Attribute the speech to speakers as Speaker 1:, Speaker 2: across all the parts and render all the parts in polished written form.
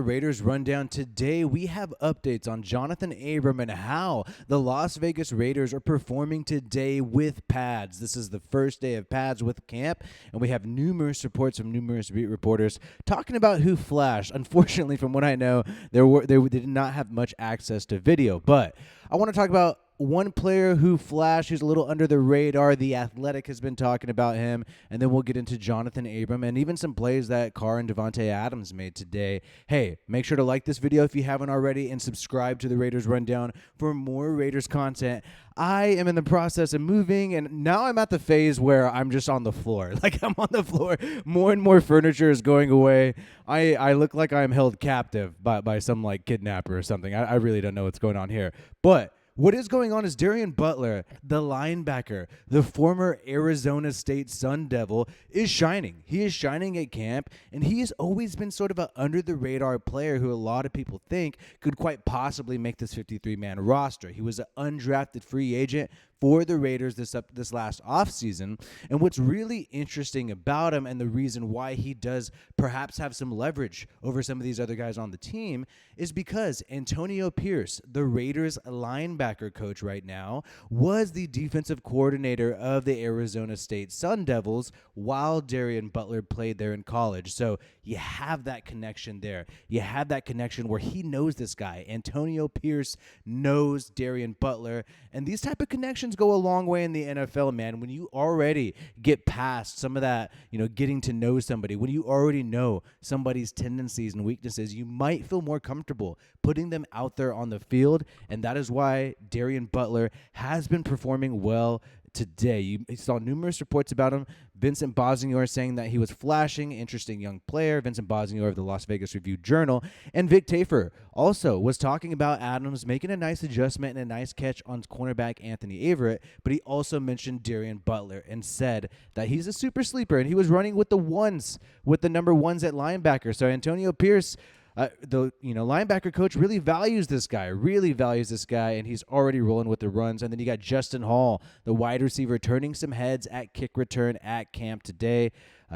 Speaker 1: Raiders rundown. Today we have updates on Johnathan Abram and how the Las Vegas Raiders are performing today with pads. This is the first day of pads with camp, and we have numerous reports from numerous beat reporters talking about who flashed. Unfortunately, from what I know, they did not have much access to video, but I want to talk about one player who flashed, who's a little under the radar. The Athletic has been talking about him, and then we'll get into Johnathan Abram and even some plays that Carr and Davante Adams made today. Hey, make sure to like this video if you haven't already and subscribe to the Raiders Rundown for more Raiders content. I am in the process of moving, and now I'm at the phase where I'm just on the floor. Like, I'm on the floor. More and more furniture is going away. I look like I'm held captive by some, like, kidnapper or something. I really don't know what's going on here. But what is going on is Darien Butler, the linebacker, the former Arizona State Sun Devil, is shining. He is shining at camp, and he has always been sort of an under-the-radar player who a lot of people think could quite possibly make this 53-man roster. He was an undrafted free agent for the Raiders this last offseason. And what's really interesting about him, and the reason why he does perhaps have some leverage over some of these other guys on the team, is because Antonio Pierce, the Raiders linebacker coach right now, was the defensive coordinator of the Arizona State Sun Devils while Darien Butler played there in college. So you have that connection there. You have that connection where he knows this guy. Antonio Pierce knows Darien Butler, and these type of connections go a long way in the NFL, man. When you already get past some of that, getting to know somebody, when you already know somebody's tendencies and weaknesses, you might feel more comfortable putting them out there on the field, and that is why Darien Butler has been performing well today. You saw numerous reports about him. Vincent Bosnior saying that he was flashing, interesting young player. Vincent Bosnior of the Las Vegas Review-Journal. And Vic Tafur also was talking about Adams making a nice adjustment and a nice catch on cornerback Anthony Averett, but he also mentioned Darien Butler and said that he's a super sleeper, and he was running with the number ones at linebacker. So Antonio Pierce, the linebacker coach, really values this guy, and he's already rolling with the runs. And then you got Justin Hall, the wide receiver, turning some heads at kick return at camp today.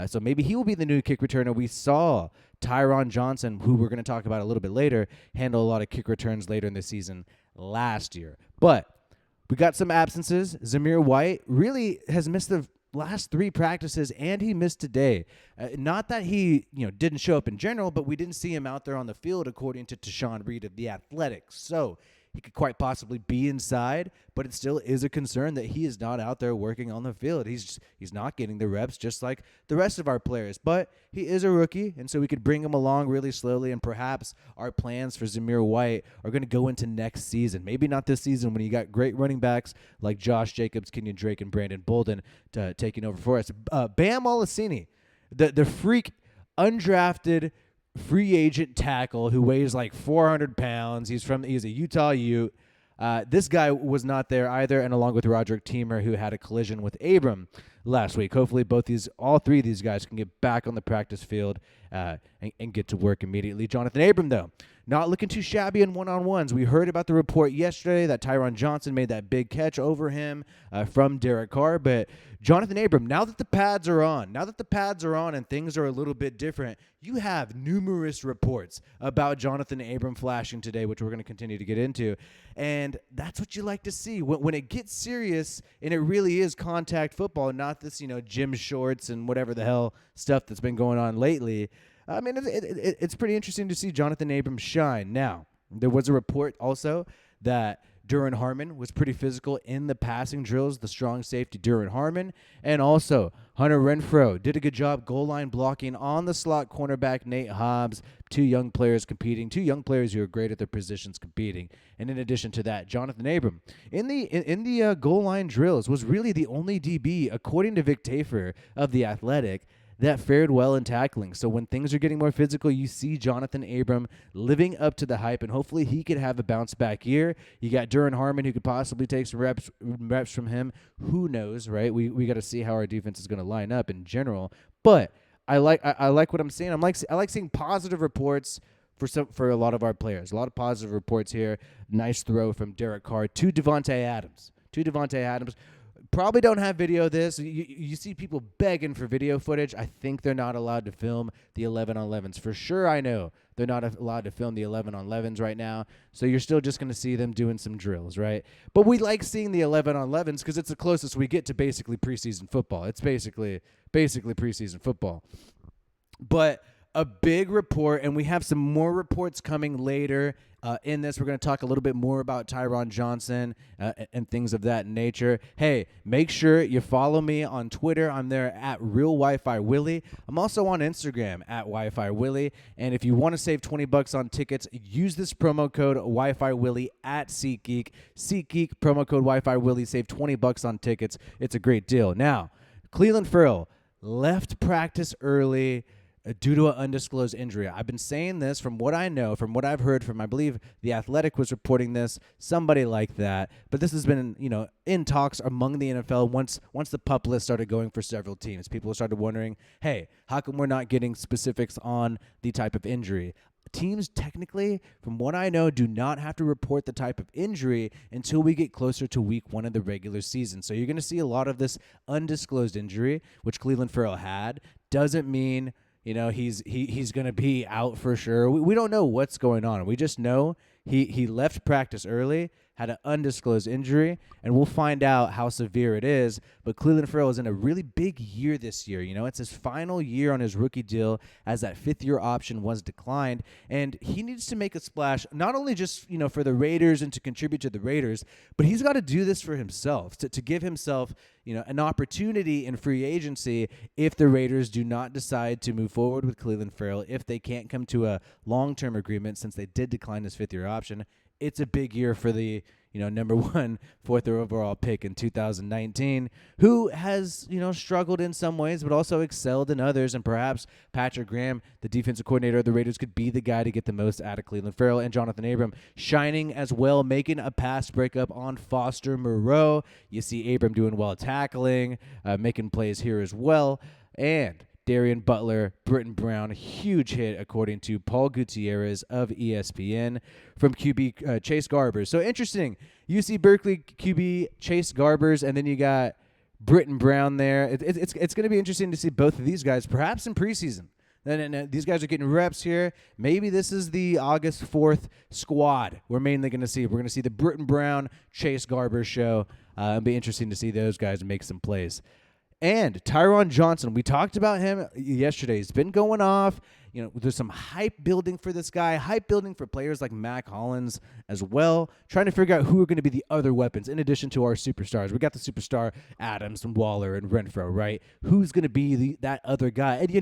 Speaker 1: So maybe he will be the new kick returner. We saw Tyron Johnson, who we're going to talk about a little bit later, handle a lot of kick returns later in the season last year. But we got some absences. Zamir White really has missed the last 3 practices, and he missed today. Not that he didn't show up in general, but we didn't see him out there on the field, according to Tashawn Reed of The Athletic. So he could quite possibly be inside, but it still is a concern that he is not out there working on the field. He's not getting the reps just like the rest of our players, but he is a rookie, and so we could bring him along really slowly, and perhaps our plans for Zamir White are going to go into next season. Maybe not this season when you got great running backs like Josh Jacobs, Kenyon Drake, and Brandon Bolden taking over for us. Bam Olaseni, the freak undrafted free agent tackle who weighs like 400 pounds. He's a Utah Ute. This guy was not there either, and along with Roderick Teamer, who had a collision with Abram last week. Hopefully all 3 of these guys can get back on the practice field and get to work immediately. Johnathan Abram, though, not looking too shabby in one-on-ones. We heard about the report yesterday that Tyron Johnson made that big catch over him from Derek Carr. But Johnathan Abram, now that the pads are on and things are a little bit different, you have numerous reports about Johnathan Abram flashing today, which we're going to continue to get into. And that's what you like to see. When it gets serious and it really is contact football, not this, gym shorts and whatever the hell stuff that's been going on lately. I mean, it's pretty interesting to see Johnathan Abram shine. Now, there was a report also that Duran Harmon was pretty physical in the passing drills, the strong safety Duran Harmon, and also Hunter Renfrow did a good job goal line blocking on the slot cornerback Nate Hobbs. 2 young players who are great at their positions competing. And in addition to that, Johnathan Abram in the goal line drills was really the only DB, according to Vic Tafur of The Athletic, that fared well in tackling. So when things are getting more physical, you see Johnathan Abram living up to the hype, and hopefully he could have a bounce back year. You got Duran Harmon, who could possibly take some reps from him. Who knows, right? We got to see how our defense is going to line up in general. But I like what I'm seeing. I like seeing positive reports for a lot of our players. A lot of positive reports here. Nice throw from Derek Carr to Davante Adams. Probably don't have video of this. You see people begging for video footage. I think they're not allowed to film the 11-on-11s. For sure, I know they're not allowed to film the 11-on-11s right now. So you're still just going to see them doing some drills, right? But we like seeing the 11-on-11s because it's the closest we get to basically preseason football. It's basically preseason football. But a big report, and we have some more reports coming later. In this, we're going to talk a little bit more about Tyron Johnson and things of that nature. Hey, make sure you follow me on Twitter. I'm there at RealWiFiWillie. I'm also on Instagram at WiFiWillie. And if you want to save $20 on tickets, use this promo code WiFiWillie at SeatGeek. SeatGeek, promo code WiFiWillie. Save $20 on tickets. It's a great deal. Now, Clelin Ferrell left practice early due to an undisclosed injury. I've been saying this from what I know, from what I've heard from, I believe The Athletic was reporting this, somebody like that. But this has been, in talks among the NFL once the PUP list started going for several teams. People started wondering, hey, how come we're not getting specifics on the type of injury? Teams technically, from what I know, do not have to report the type of injury until we get closer to week 1 of the regular season. So you're going to see a lot of this undisclosed injury, which Clelin Ferrell had. Doesn't mean he's going to be out for sure. We don't know what's going on. We just know he left practice early, had an undisclosed injury, and we'll find out how severe it is. But Clelin Ferrell is in a really big year this year. It's his final year on his rookie deal as that fifth-year option was declined, and he needs to make a splash, not only just, for the Raiders and to contribute to the Raiders, but he's got to do this for himself, to give himself, an opportunity in free agency if the Raiders do not decide to move forward with Clelin Ferrell, if they can't come to a long-term agreement since they did decline his fifth-year option. It's a big year for the, number 1 fourth overall pick in 2019, who has, struggled in some ways, but also excelled in others. And perhaps Patrick Graham, the defensive coordinator of the Raiders, could be the guy to get the most out of Clelin Ferrell. And Johnathan Abram shining as well, making a pass breakup on Foster Moreau. You see Abram doing well tackling, making plays here as well. And Darien, Butler, Britton Brown, huge hit according to Paul Gutierrez of ESPN from QB Chase Garbers. So interesting. UC Berkeley QB Chase Garbers, and then you got Britton Brown there. It's going to be interesting to see both of these guys, perhaps in preseason. And these guys are getting reps here. Maybe this is the August 4th squad we're mainly going to see. We're going to see the Britton Brown, Chase Garbers show. It'll be interesting to see those guys make some plays. And Tyron Johnson, we talked about him yesterday. He's been going off. There's some hype building for this guy, hype building for players like Mac Hollins as well, trying to figure out who are going to be the other weapons in addition to our superstars. We got the superstar Adams and Waller and Renfro, right? Who's going to be that other guy? And you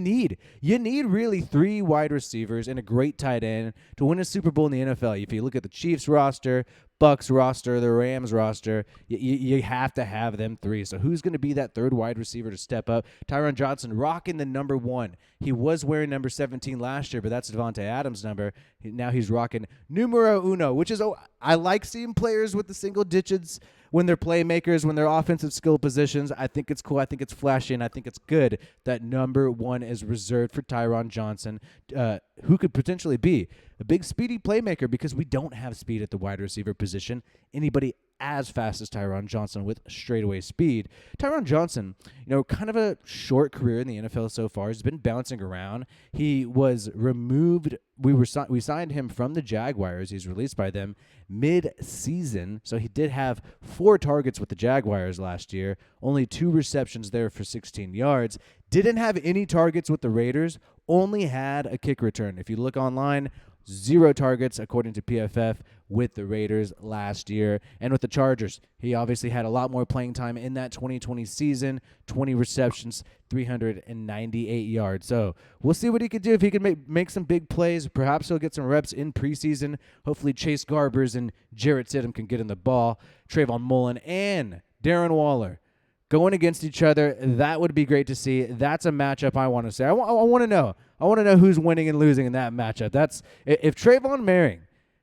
Speaker 1: need really 3 wide receivers and a great tight end to win a Super Bowl in the NFL. If you look at the Chiefs roster, Bucks roster, the Rams roster, you have to have them 3. So who's going to be that third wide receiver to step up? Tyron Johnson rocking the number 1. He was wearing number 17 last year, but that's Devontae Adams' number. Now he's rocking numero uno, which is, I like seeing players with the single digits when they're playmakers, when they're offensive skill positions. I think it's cool. I think it's flashy, and I think it's good that number 1 is reserved for Tyron Johnson, who could potentially be a big speedy playmaker because we don't have speed at the wide receiver position. Anybody as fast as Tyron Johnson with straightaway speed. Tyron Johnson, kind of a short career in the NFL so far. He's been bouncing around. He was removed. We signed him from the Jaguars. He's released by them mid-season. So he did have 4 targets with the Jaguars last year. Only 2 receptions there for 16 yards. Didn't have any targets with the Raiders. Only had a kick return. If you look online, 0 targets, according to PFF, with the Raiders last year. And with the Chargers, he obviously had a lot more playing time in that 2020 season, 20 receptions, 398 yards. So we'll see what he could do if he can make some big plays. Perhaps he'll get some reps in preseason. Hopefully Chase Garbers and Jarrett Stidham can get in the ball. Trayvon Mullen and Darren Waller going against each other. That would be great to see. That's a matchup I want to say. I want to know. I want to know who's winning and losing in that matchup. That's if Trayvon Merring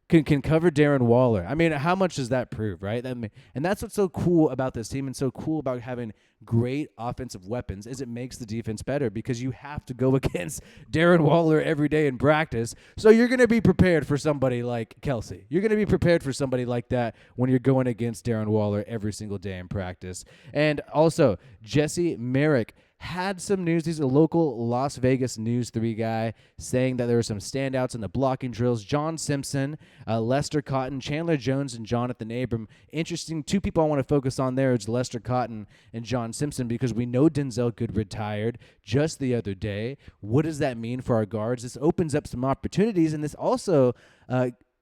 Speaker 1: can cover Darren Waller. I mean, how much does that prove, right? And that's what's so cool about this team and so cool about having great offensive weapons is it makes the defense better because you have to go against Darren Waller every day in practice. So you're going to be prepared for somebody like Kelsey. You're going to be prepared for somebody like that when you're going against Darren Waller every single day in practice. And also, Jesse Merrick had some news. He's a local Las Vegas News 3 guy saying that there were some standouts in the blocking drills. John Simpson, Lester Cotton, Chandler Jones, and Johnathan Abram. Interesting. Two people I want to focus on there is Lester Cotton and John Simpson because we know Denzel Good retired just the other day. What does that mean for our guards? This opens up some opportunities, and this also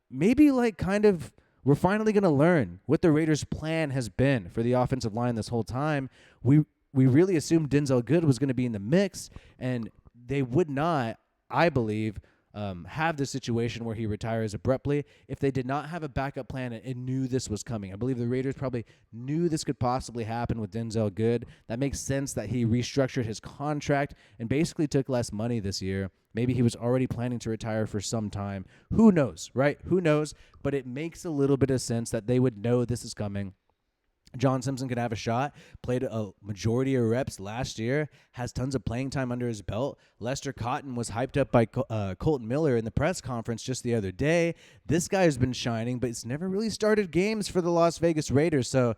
Speaker 1: maybe like kind of we're finally going to learn what the Raiders' plan has been for the offensive line this whole time. We really assumed Denzel Good was going to be in the mix, and they would not, I believe, have the situation where he retires abruptly if they did not have a backup plan and knew this was coming. I believe the Raiders probably knew this could possibly happen with Denzel Good. That makes sense that he restructured his contract and basically took less money this year. Maybe he was already planning to retire for some time. Who knows, right? Who knows? But it makes a little bit of sense that they would know this is coming. John Simpson could have a shot, played a majority of reps last year, has tons of playing time under his belt. Lester Cotton was hyped up by Colton Miller in the press conference just the other day. This guy has been shining, but it's never really started games for the Las Vegas Raiders. So,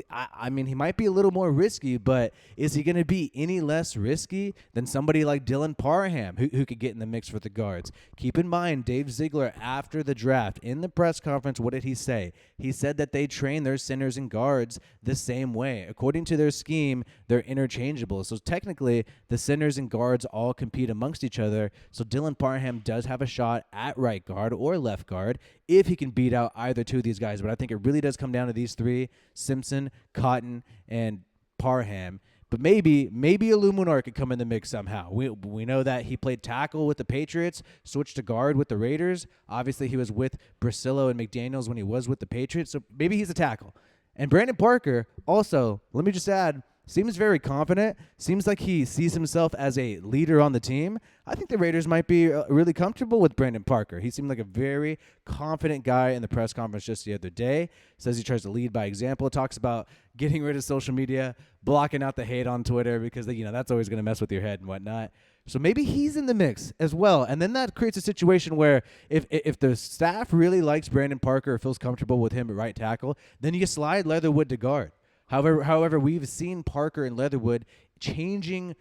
Speaker 1: I mean, he might be a little more risky, but is he going to be any less risky than somebody like Dylan Parham, who could get in the mix for the guards? Keep in mind, Dave Ziegler, after the draft, in the press conference, what did he say? He said that they train their centers and guards the same way. According to their scheme, they're interchangeable. So technically, the centers and guards all compete amongst each other. So Dylan Parham does have a shot at right guard or left guard if he can beat out either two of these guys. But I think it really does come down to these three, Simpson, Cotton, and Parham. But maybe Illuminar could come in the mix somehow. We know that he played tackle with the Patriots, switched to guard with the Raiders. Obviously, he was with Brasillo and McDaniels when he was with the Patriots. So maybe he's a tackle. And Brandon Parker, also, let me just add, seems very confident. Seems like he sees himself as a leader on the team. I think the Raiders might be really comfortable with Brandon Parker. He seemed like a very confident guy in the press conference just the other day. Says he tries to lead by example. Talks about getting rid of social media, blocking out the hate on Twitter because that's always going to mess with your head and whatnot. So maybe he's in the mix as well. And then that creates a situation where if the staff really likes Brandon Parker or feels comfortable with him at right tackle, then you slide Leatherwood to guard. However, we've seen Parker and Leatherwood changing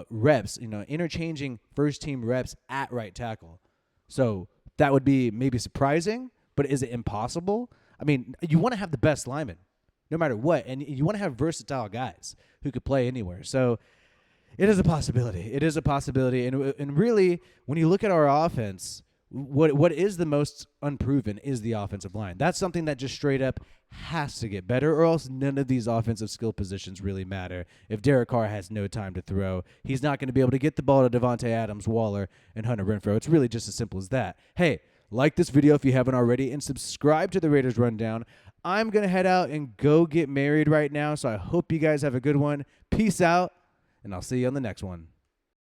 Speaker 1: reps, interchanging first-team reps at right tackle. So that would be maybe surprising, but is it impossible? I mean, you want to have the best linemen no matter what, and you want to have versatile guys who could play anywhere. So it is a possibility. It is a possibility. And really, when you look at our offense, what is the most unproven is the offensive line. That's something that just straight up has to get better, or else none of these offensive skill positions really matter. If Derek Carr has no time to throw, he's not going to be able to get the ball to Devontae Adams, Waller, and Hunter Renfrow. It's really just as simple as that. Hey, like this video if you haven't already, and subscribe to the Raiders Rundown. I'm going to head out and go get married right now, so I hope you guys have a good one. Peace out, and I'll see you on the next one.